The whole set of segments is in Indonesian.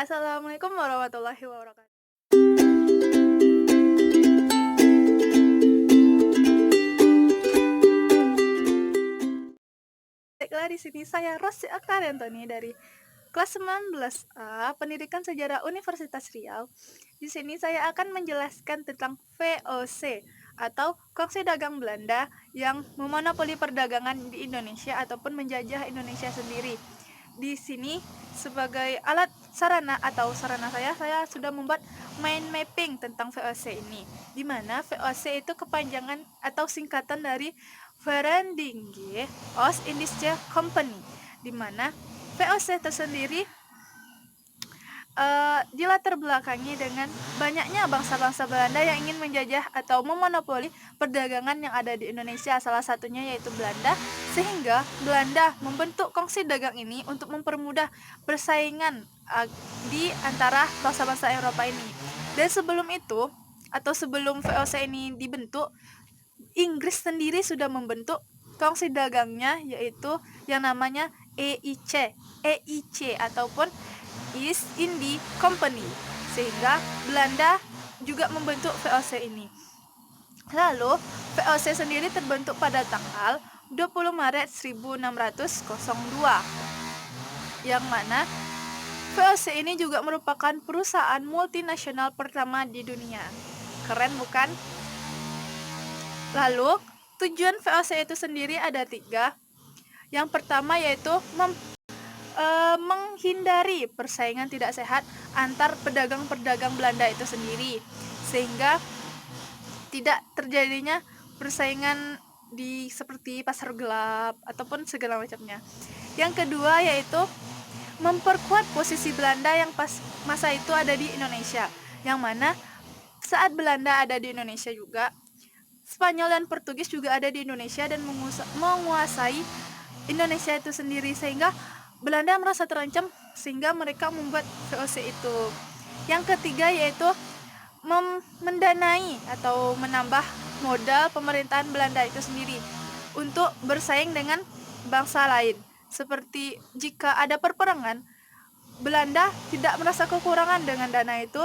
Assalamualaikum warahmatullahi wabarakatuh. Baiklah, di sini saya Rosy Akariantoni dari kelas 19A Pendidikan Sejarah Universitas Riau. Di sini saya akan menjelaskan tentang VOC atau Kongsi Dagang Belanda yang memonopoli perdagangan di Indonesia ataupun menjajah Indonesia sendiri. Di sini sebagai alat sarana atau sarana saya sudah membuat mind mapping tentang VOC ini, di mana VOC itu kepanjangan atau singkatan dari Verenigde Oost-Indische Company, di mana VOC tersendiri dilatar belakangi dengan banyaknya bangsa-bangsa Belanda yang ingin menjajah atau memonopoli perdagangan yang ada di Indonesia, salah satunya yaitu Belanda, sehingga Belanda membentuk kongsi dagang ini untuk mempermudah persaingan di antara bangsa-bangsa Eropa ini. Dan sebelum itu, atau sebelum VOC ini dibentuk, Inggris sendiri sudah membentuk kongsi dagangnya, yaitu yang namanya EIC ataupun East India Company, sehingga Belanda juga membentuk VOC ini. Lalu VOC sendiri terbentuk pada tanggal 20 Maret 1602, yang mana VOC ini juga merupakan perusahaan multinasional pertama di dunia. Keren bukan? Lalu tujuan VOC itu sendiri ada 3. Yang pertama yaitu menghindari persaingan tidak sehat antar pedagang-pedagang Belanda itu sendiri, sehingga tidak terjadinya persaingan di seperti pasar gelap ataupun segala macamnya. Yang kedua yaitu memperkuat posisi Belanda yang pas masa itu ada di Indonesia, yang mana saat Belanda ada di Indonesia juga, Spanyol dan Portugis juga ada di Indonesia dan menguasai Indonesia itu sendiri, sehingga Belanda merasa terancam sehingga mereka membuat VOC itu. Yang ketiga yaitu mendanai atau menambah modal pemerintahan Belanda itu sendiri untuk bersaing dengan bangsa lain. Seperti jika ada perperangan, Belanda tidak merasa kekurangan dengan dana itu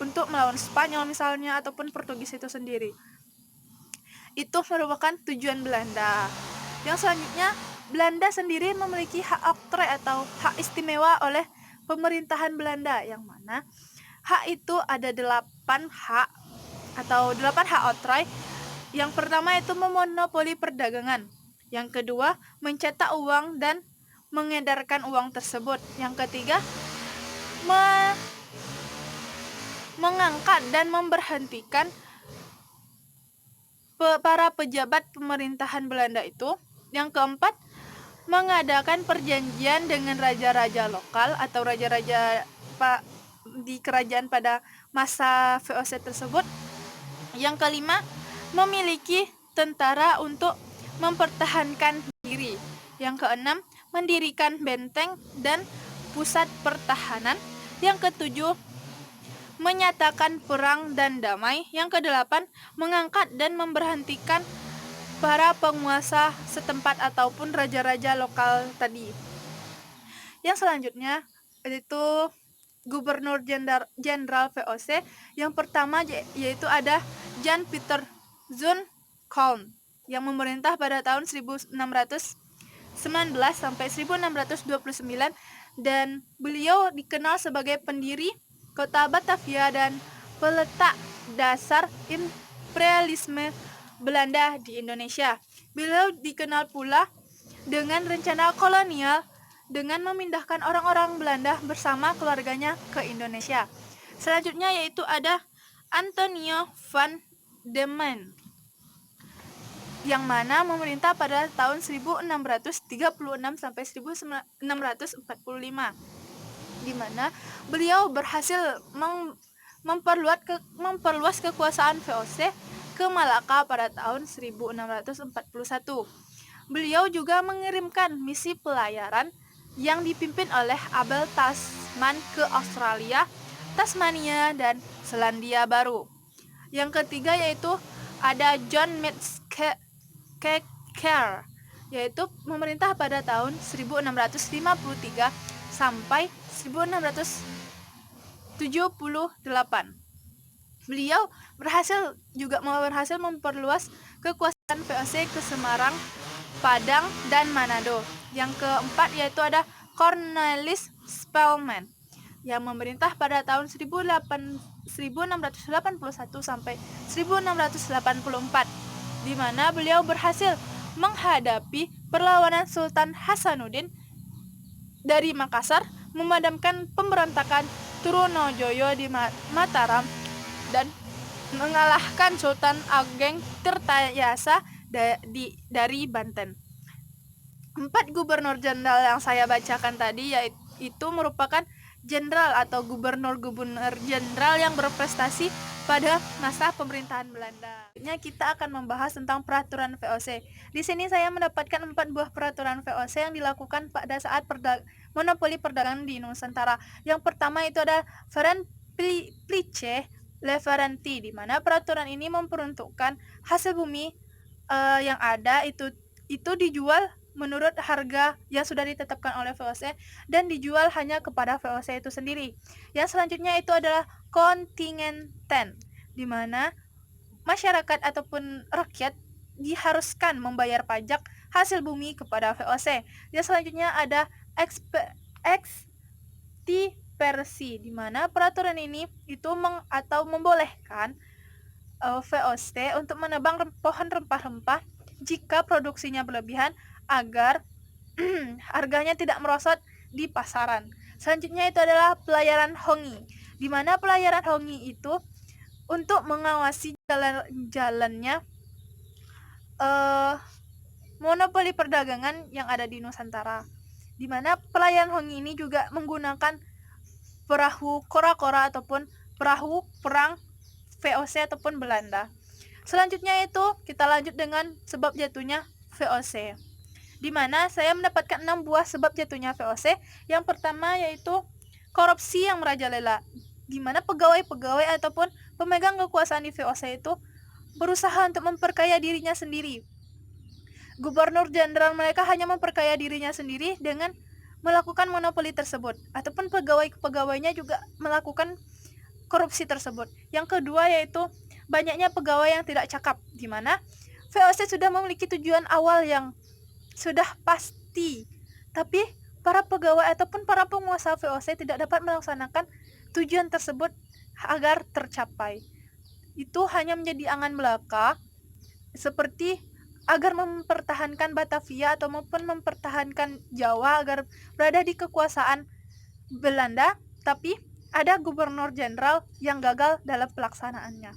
untuk melawan Spanyol misalnya ataupun Portugis itu sendiri. Itu merupakan tujuan Belanda. Yang selanjutnya, Belanda sendiri memiliki hak oktroy atau hak istimewa oleh pemerintahan Belanda, yang mana hak itu ada 8 hak atau 8 hak oktroy. Yang pertama itu memonopoli perdagangan. Yang kedua, mencetak uang dan mengedarkan uang tersebut. Yang ketiga, mengangkat dan memberhentikan para pejabat pemerintahan Belanda itu. Yang keempat, mengadakan perjanjian dengan raja-raja lokal atau raja-raja di kerajaan pada masa VOC tersebut. Yang kelima, memiliki tentara untuk mempertahankan diri. Yang keenam, mendirikan benteng dan pusat pertahanan. Yang ketujuh, menyatakan perang dan damai. Yang kedelapan, mengangkat dan memberhentikan para penguasa setempat ataupun raja-raja lokal tadi. Yang selanjutnya yaitu Gubernur Jenderal VOC. Yang pertama yaitu ada Jan Pieter Zoon Count yang memerintah pada tahun 1619 sampai 1629, dan beliau dikenal sebagai pendiri kota Batavia dan peletak dasar imperialisme Belanda di Indonesia. Beliau dikenal pula dengan rencana kolonial dengan memindahkan orang-orang Belanda bersama keluarganya ke Indonesia. Selanjutnya yaitu ada Antonio van Diemen, yang mana memerintah pada tahun 1636 sampai 1645, di mana beliau berhasil memperluas kekuasaan VOC ke Malaka pada tahun 1641. Beliau juga mengirimkan misi pelayaran yang dipimpin oleh Abel Tasman ke Australia, Tasmania, dan Selandia Baru. Yang ketiga yaitu ada John Metcalfe, yaitu memerintah pada tahun 1653 sampai 1656, Beliau berhasil memperluas kekuasaan VOC ke Semarang, Padang, dan Manado. Yang keempat yaitu ada Cornelis Spelman yang memerintah pada tahun 1681 sampai 1684, di mana beliau berhasil menghadapi perlawanan Sultan Hasanuddin dari Makassar, memadamkan pemberontakan Trunojoyo di Mataram, dan mengalahkan Sultan Ageng Tirtayasa dari Banten. 4 gubernur jenderal yang saya bacakan tadi yaitu merupakan jenderal atau gubernur-gubernur jenderal yang berprestasi pada masa pemerintahan Belanda. Selanjutnya kita akan membahas tentang peraturan VOC. Di sini saya mendapatkan 4 buah peraturan VOC yang dilakukan pada saat monopoli perdagangan di Nusantara. Yang pertama itu ada Plice Leverenti, di mana peraturan ini memperuntukkan hasil bumi yang ada itu dijual menurut harga yang sudah ditetapkan oleh VOC dan dijual hanya kepada VOC itu sendiri. Yang selanjutnya itu adalah kontingenten, di mana masyarakat ataupun rakyat diharuskan membayar pajak hasil bumi kepada VOC. Yang selanjutnya ada extipersi, di mana peraturan ini itu membolehkan VOC untuk menebang pohon rempah-rempah jika produksinya berlebihan agar harganya tidak merosot di pasaran. Selanjutnya itu adalah pelayaran hongi, di mana pelayaran hongi itu untuk mengawasi jalannya monopoli perdagangan yang ada di Nusantara, di mana pelayaran hongi ini juga menggunakan perahu kora-kora ataupun perahu perang VOC ataupun Belanda. Selanjutnya itu kita lanjut dengan sebab jatuhnya VOC, di mana saya mendapatkan 6 buah sebab jatuhnya VOC. Yang pertama yaitu korupsi yang merajalela, di mana pegawai-pegawai ataupun pemegang kekuasaan di VOC itu berusaha untuk memperkaya dirinya sendiri. Gubernur jenderal mereka hanya memperkaya dirinya sendiri dengan melakukan monopoli tersebut, ataupun pegawai-pegawainya juga melakukan korupsi tersebut. Yang kedua yaitu banyaknya pegawai yang tidak cakap, di mana VOC sudah memiliki tujuan awal yang sudah pasti, tapi para pegawai ataupun para penguasa VOC tidak dapat melaksanakan tujuan tersebut agar tercapai. Itu hanya menjadi angan belaka, seperti agar mempertahankan Batavia atau maupun mempertahankan Jawa agar berada di kekuasaan Belanda, tapi ada gubernur jenderal yang gagal dalam pelaksanaannya.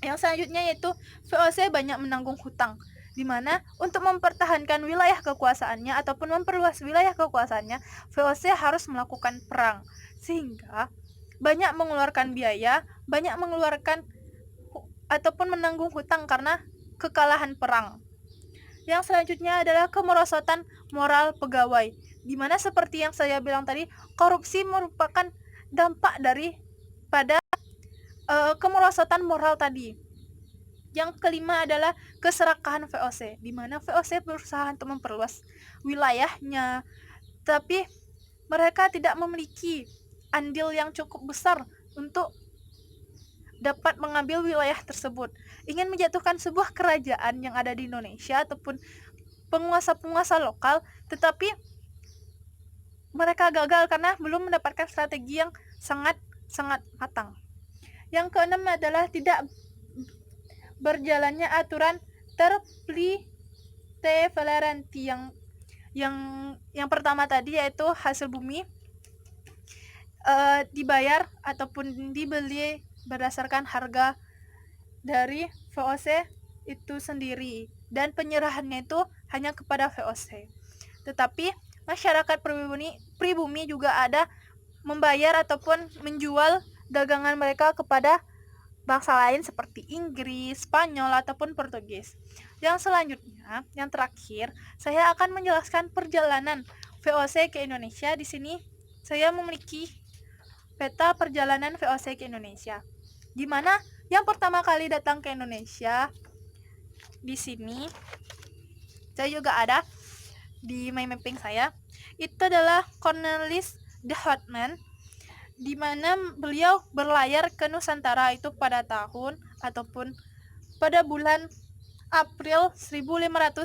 Yang selanjutnya yaitu VOC banyak menanggung hutang, di mana untuk mempertahankan wilayah kekuasaannya ataupun memperluas wilayah kekuasaannya, VOC harus melakukan perang, sehingga banyak mengeluarkan biaya, banyak mengeluarkan ataupun menanggung hutang karena kekalahan perang. Yang selanjutnya adalah kemerosotan moral pegawai, di mana seperti yang saya bilang tadi, korupsi merupakan dampak daripada kemerosotan moral tadi. Yang kelima adalah keserakahan VOC, di mana VOC berusaha untuk memperluas wilayahnya, tapi mereka tidak memiliki andil yang cukup besar untuk dapat mengambil wilayah tersebut. Ingin menjatuhkan sebuah kerajaan yang ada di Indonesia ataupun penguasa-penguasa lokal, tetapi mereka gagal karena belum mendapatkan strategi yang sangat matang. Yang keenam adalah tidak berjalannya aturan Terplite-Valerenti yang pertama tadi yaitu hasil bumi dibayar ataupun dibeli berdasarkan harga dari VOC itu sendiri, dan penyerahannya itu hanya kepada VOC. Tetapi masyarakat pribumi juga ada membayar ataupun menjual dagangan mereka kepada bangsa lain seperti Inggris, Spanyol, ataupun Portugis. Yang selanjutnya, yang terakhir, saya akan menjelaskan perjalanan VOC ke Indonesia. Di sini saya memiliki peta perjalanan VOC ke Indonesia, di mana yang pertama kali datang ke Indonesia, di sini saya juga ada di mind mapping saya, itu adalah Cornelis de Houtman, di mana beliau berlayar ke Nusantara itu pada tahun ataupun pada bulan April 1595,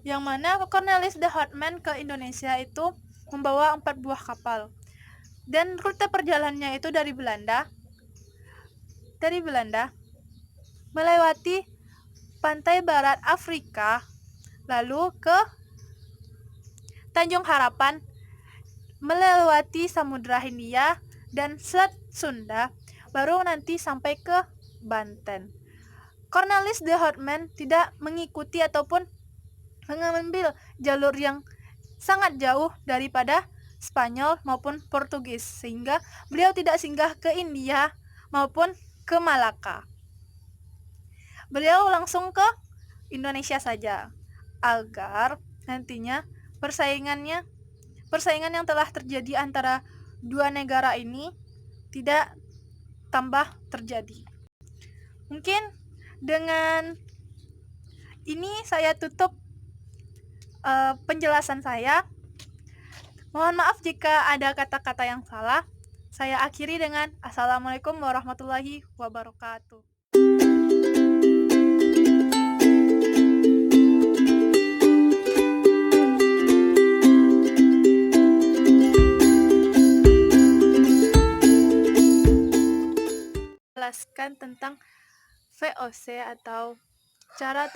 yang mana Cornelis de Houtman ke Indonesia itu membawa 4 buah kapal, dan rute perjalanannya itu dari Belanda melewati pantai barat Afrika, lalu ke Tanjung Harapan, melewati Samudra Hindia dan Selat Sunda, baru nanti sampai ke Banten. Cornelis de Houtman tidak mengikuti ataupun mengambil jalur yang sangat jauh daripada Spanyol maupun Portugis, sehingga beliau tidak singgah ke India maupun ke Malaka. Beliau langsung ke Indonesia saja, agar nantinya persaingan yang telah terjadi antara dua negara ini tidak tambah terjadi. Mungkin dengan ini saya tutup penjelasan saya. Mohon maaf jika ada kata-kata yang salah. Saya akhiri dengan Assalamualaikum warahmatullahi wabarakatuh. Jelaskan tentang VOC atau cara